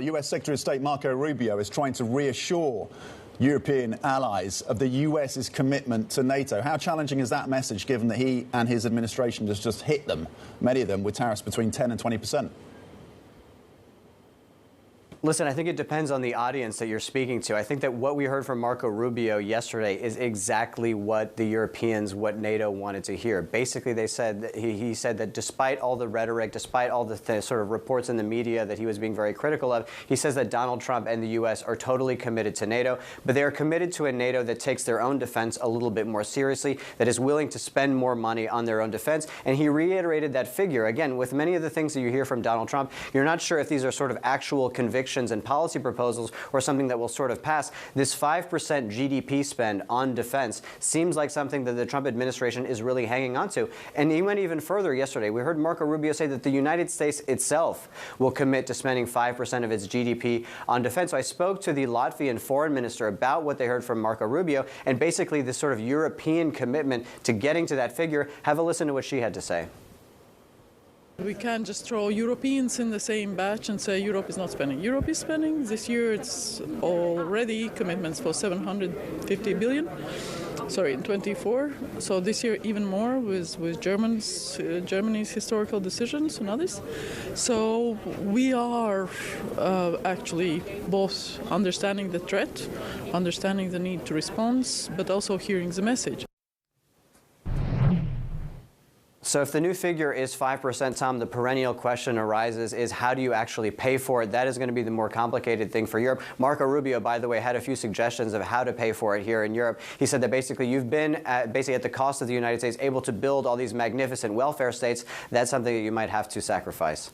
The US Secretary of State Marco Rubio is trying to reassure European allies of the US's commitment to NATO. How challenging is that message, given that he and his administration has just hit them, many of them, with tariffs between 10 and 20%? Listen, I think it depends on the audience that you're speaking to. I think that what we heard from Marco Rubio yesterday is exactly what the Europeans, what NATO wanted to hear. Basically, they said that he said that despite all the rhetoric, despite all the sort of reports in the media that he was being very critical of, he says that Donald Trump and the U.S. are totally committed to NATO, but they are committed to a NATO that takes their own defense a little bit more seriously, that is willing to spend more money on their own defense. And he reiterated that figure. Again, with many of the things that you hear from Donald Trump, you're not sure if these are sort of actual convictions and policy proposals or something that will sort of pass. This 5% GDP spend on defense seems like something that the Trump administration is really hanging on to. And he went even further yesterday. We heard Marco Rubio say that the United States itself will commit to spending 5% of its GDP on defense. So I spoke to the Latvian foreign minister about what they heard from Marco Rubio and basically this sort of European commitment to getting to that figure. Have a listen to what she had to say. We can't just throw Europeans in the same batch and say Europe is not spending. Europe is spending. This year it's already commitments for 750 billion. Sorry, in 24. So this year even more with Germany's historical decisions and others. So we are actually both understanding the threat, understanding the need to respond, but also hearing the message. So if the new figure is 5%, Tom, the perennial question arises is how do you actually pay for it? That is going to be the more complicated thing for Europe. Marco Rubio, by the way, had a few suggestions of how to pay for it here in Europe. He said that basically you've been at the cost of the United States able to build all these magnificent welfare states. That's something that you might have to sacrifice.